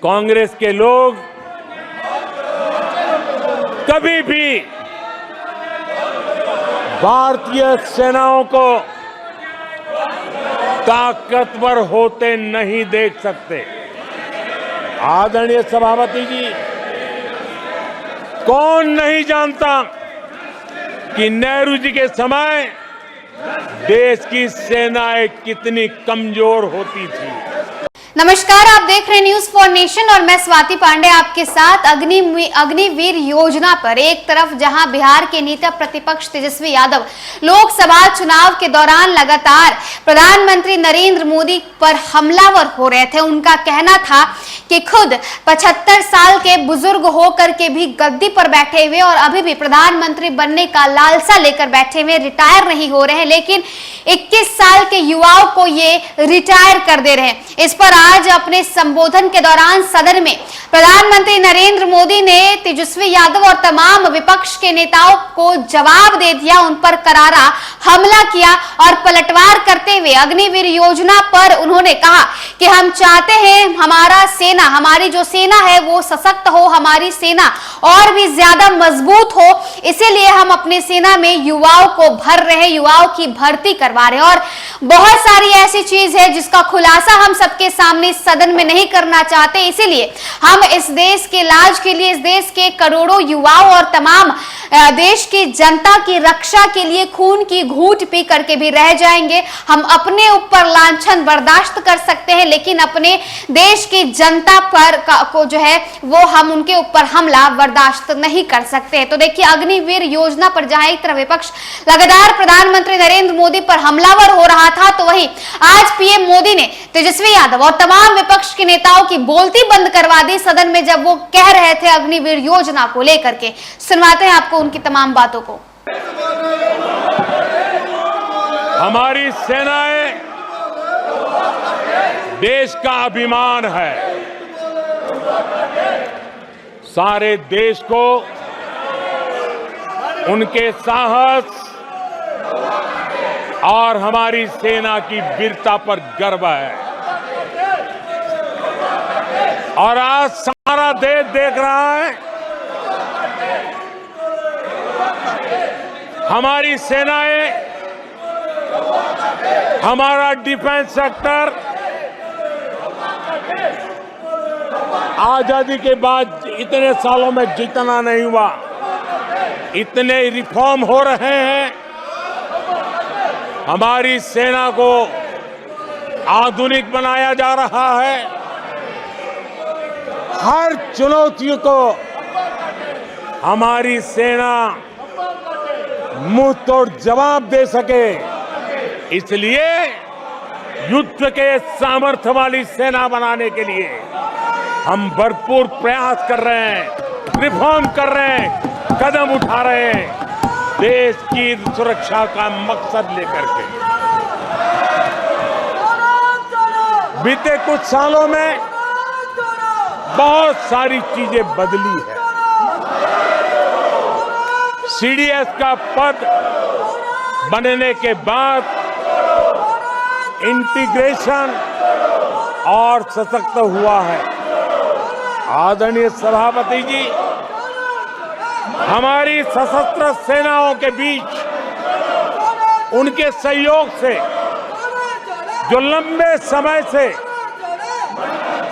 कांग्रेस के लोग कभी भी भारतीय सेनाओं को ताकतवर होते नहीं देख सकते। आदरणीय सभापति जी, कौन नहीं जानता कि नेहरू जी के समय देश की सेनाएं कितनी कमजोर होती थी। नमस्कार, आप देख रहे हैं न्यूज फॉर नेशन और मैं स्वाति पांडे आपके साथ। अग्निवीर योजना पर एक तरफ जहां बिहार के नेता प्रतिपक्ष तेजस्वी यादव लोकसभा चुनाव के दौरान लगातार प्रधानमंत्री नरेंद्र मोदी पर हमलावर हो रहे थे। उनका कहना था कि खुद 75 साल के बुजुर्ग होकर के भी गद्दी पर बैठे हुए और अभी भी प्रधानमंत्री बनने का लालसा लेकर बैठे हुए, रिटायर नहीं हो रहे हैं, लेकिन 21 साल के युवाओं को ये रिटायर कर दे रहे हैं। इस पर आज अपने संबोधन के दौरान सदन में प्रधानमंत्री नरेंद्र मोदी ने तेजस्वी यादव और तमाम विपक्ष के नेताओं को जवाब दे दिया, उन पर करारा हमला किया और पलटवार करते हुए अग्निवीर योजना पर उन्होंने कहा कि हम चाहते हैं हमारी जो सेना है वो सशक्त हो, हमारी सेना और भी ज्यादा मजबूत हो, इसीलिए हम अपने सेना में युवाओं को भर रहे, युवाओं की भर्ती करवा रहे हैं। और बहुत सारी ऐसी चीज है जिसका खुलासा हम सबके सामने सदन में नहीं करना चाहते, इसीलिए हम इस देश के लाज के लिए, इस देश के करोड़ों युवाओं और तमाम देश की जनता की रक्षा के लिए खून की घूंट पी करके भी रह जाएंगे। हम अपने ऊपर लांछन बर्दाश्त कर सकते हैं, लेकिन अपने देश की जनता पर को जो है वो हम उनके ऊपर हमला बर्दाश्त नहीं कर सकते। तो देखिए, अग्निवीर योजना पर जहां एक तरफ विपक्ष लगातार प्रधानमंत्री नरेंद्र मोदी पर हमलावर हो रहा था, तो वहीं आज पीएम मोदी ने तेजस्वी यादव और तमाम विपक्ष के नेताओं की बोलती बंद करवा दी सदन में, जब वो कह रहे थे अग्निवीर योजना को लेकर के। सुनवाते हैं आपको उनकी तमाम बातों को। हमारी सेनाएं देश का अभिमान है। सारे देश को उनके साहस और हमारी सेना की वीरता पर गर्व है। और आज सारा देश देख रहा है हमारी सेनाएं, हमारा डिफेंस सेक्टर आजादी के बाद इतने सालों में जितना नहीं हुआ, इतने रिफॉर्म हो रहे हैं। हमारी सेना को आधुनिक बनाया जा रहा है। हर चुनौती को हमारी सेना मुंह तोड़ जवाब दे सके, इसलिए युद्ध के सामर्थ्य वाली सेना बनाने के लिए हम भरपूर प्रयास कर रहे हैं, रिफॉर्म कर रहे हैं, कदम उठा रहे हैं, देश की सुरक्षा का मकसद लेकर के। बीते कुछ सालों में बहुत सारी चीजें बदली है। सीडीएस का पद बनने के बाद इंटीग्रेशन और सशक्त हुआ है। आदरणीय सभापति जी, हमारी सशस्त्र सेनाओं के बीच उनके सहयोग से जो लंबे समय से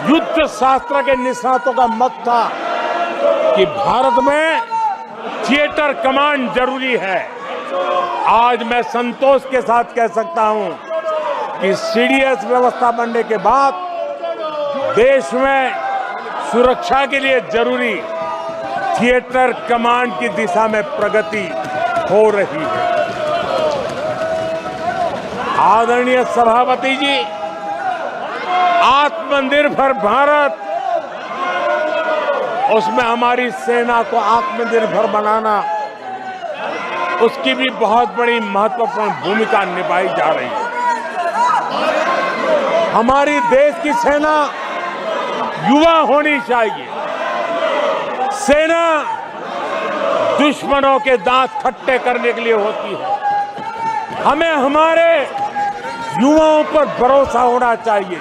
युद्ध शास्त्र के निष्णातों का मत था कि भारत में थिएटर कमांड जरूरी है, आज मैं संतोष के साथ कह सकता हूं कि सीडीएस व्यवस्था बनने के बाद देश में सुरक्षा के लिए जरूरी थिएटर कमांड की दिशा में प्रगति हो रही है। आदरणीय सभापति जी, आत्मनिर्भर भारत, उसमें हमारी सेना को आत्मनिर्भर बनाना, उसकी भी बहुत बड़ी महत्वपूर्ण भूमिका निभाई जा रही है। हमारी देश की सेना युवा होनी चाहिए। सेना दुश्मनों के दांत खट्टे करने के लिए होती है। हमें हमारे युवाओं पर भरोसा होना चाहिए।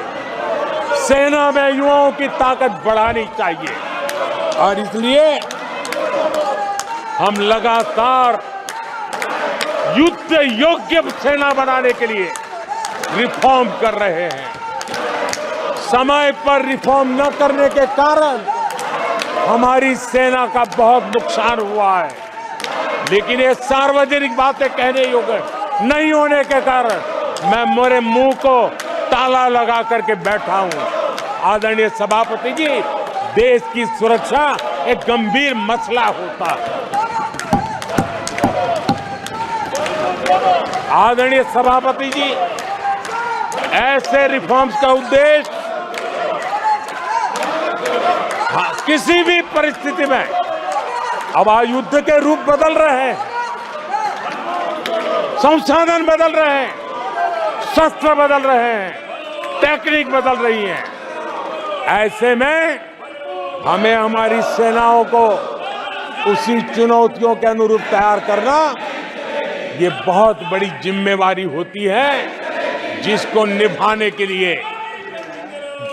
सेना में युवाओं की ताकत बढ़ानी चाहिए और इसलिए हम लगातार युद्ध योग्य सेना बनाने के लिए रिफॉर्म कर रहे हैं। समय पर रिफॉर्म न करने के कारण हमारी सेना का बहुत नुकसान हुआ है, लेकिन ये सार्वजनिक बातें कहने योग्य नहीं होने के कारण मैं मेरे मुंह को ताला लगा करके बैठा हूं। आदरणीय सभापति जी, देश की सुरक्षा एक गंभीर मसला होता है। आदरणीय सभापति जी, ऐसे रिफॉर्म्स का उद्देश्य किसी भी परिस्थिति में, अब युद्ध के रूप बदल रहे हैं, संसाधन बदल रहे हैं, शस्त्र बदल रहे हैं, टेक्निक बदल रही है। ऐसे में हमें हमारी सेनाओं को उसी चुनौतियों के अनुरूप तैयार करना ये बहुत बड़ी जिम्मेवारी होती है, जिसको निभाने के लिए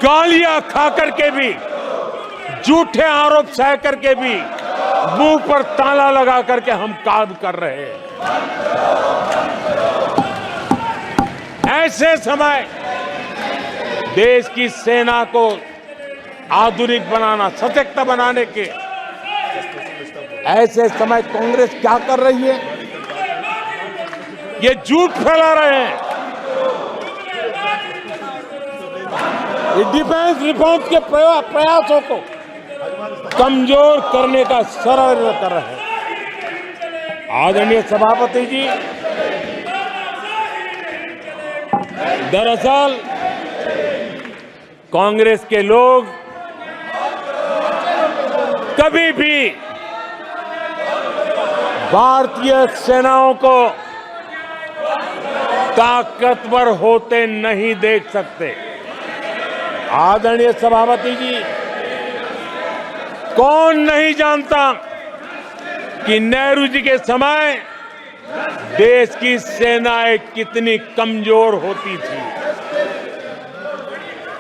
गालियां खा करके भी, झूठे आरोप सह करके भी, मुंह पर ताला लगा करके हम काम कर रहे हैं। ऐसे समय देश की सेना को आधुनिक बनाना, सशक्त बनाने के ऐसे समय कांग्रेस क्या कर रही है? ये झूठ फैला रहे हैं। ये डिफेंस रिफॉर्म्स के प्रयासों को कमजोर करने का षड्यंत्र कर रहे हैं। आदरणीय सभापति जी, दरअसल कांग्रेस के लोग कभी भी भारतीय सेनाओं को ताकतवर होते नहीं देख सकते। आदरणीय सभापति जी, कौन नहीं जानता कि नेहरू जी के समय देश की सेनाएं कितनी कमजोर होती थी।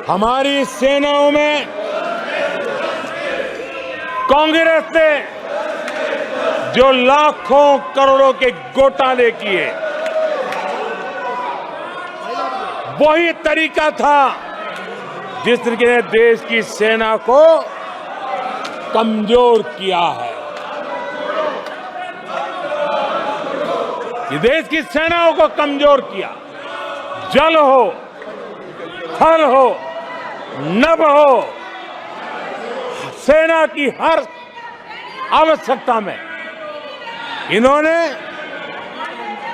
हमारी सेनाओं में कांग्रेस ने जो लाखों करोड़ों के घोटाले किए, वही तरीका था जिसने देश की सेना को कमजोर किया है। ये देश की सेनाओं को कमजोर किया। जल हो, थल हो, नभ हो, सेना की हर आवश्यकता में इन्होंने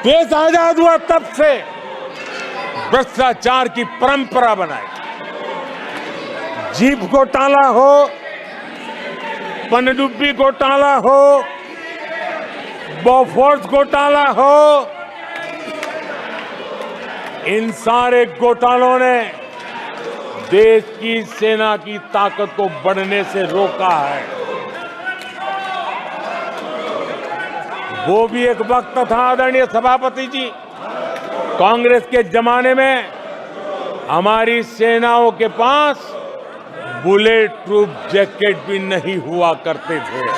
देश आजाद हुआ तब से भ्रष्टाचार की परंपरा बनाई। जीप घोटाला हो, पनडुब्बी घोटाला हो, बोफोर्स घोटाला हो, इन सारे घोटालों ने देश की सेना की ताकत को बढ़ने से रोका है। वो भी एक वक्त था, आदरणीय सभापति जी, कांग्रेस के जमाने में हमारी सेनाओं के पास बुलेट प्रूफ जैकेट भी नहीं हुआ करते थे।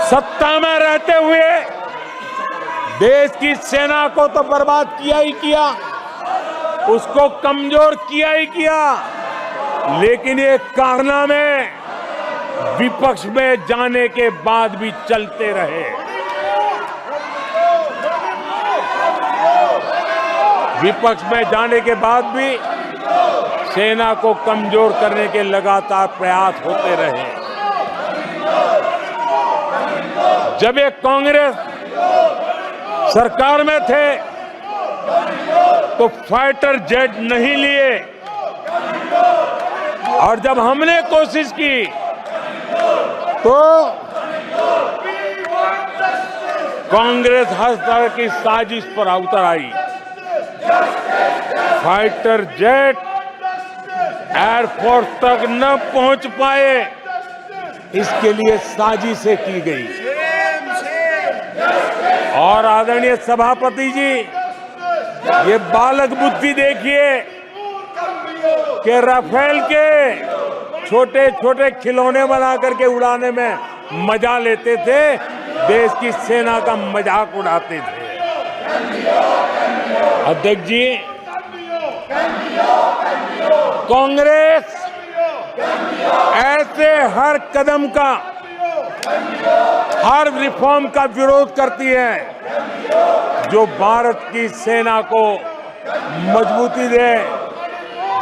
सत्ता में रहते हुए देश की सेना को तो बर्बाद किया ही किया, उसको कमजोर किया ही किया, लेकिन ये कारनामे विपक्ष में जाने के बाद भी चलते रहे। विपक्ष में जाने के बाद भी सेना को कमजोर करने के लगातार प्रयास होते रहे। जब ये कांग्रेस सरकार में थे तो फाइटर जेट नहीं लिए, और जब हमने कोशिश की तो कांग्रेस हर तरह की साजिश पर उतर आई। फाइटर जेट एयरफोर्स तक न पहुंच पाए, इसके लिए साजिशें की गई और आदरणीय सभापति जी, ये बालक बुद्धि देखिए कि राफेल के छोटे छोटे खिलौने बना करके उड़ाने में मजा लेते थे, देश की सेना का मजाक उड़ाते थे। अध्यक्ष जी, कांग्रेस ऐसे हर कदम का, हर रिफॉर्म का विरोध करती है जो भारत की सेना को मजबूती दे,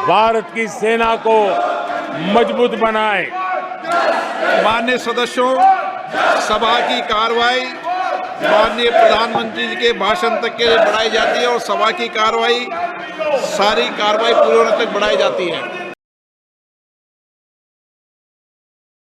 भारत की सेना को मजबूत बनाए। माननीय सदस्यों, सभा की कार्रवाई माननीय प्रधानमंत्री जी के भाषण तक के लिए बढ़ाई जाती है और सभा की कार्रवाई सारी कार्रवाई पूरे होने तक बढ़ाई जाती है।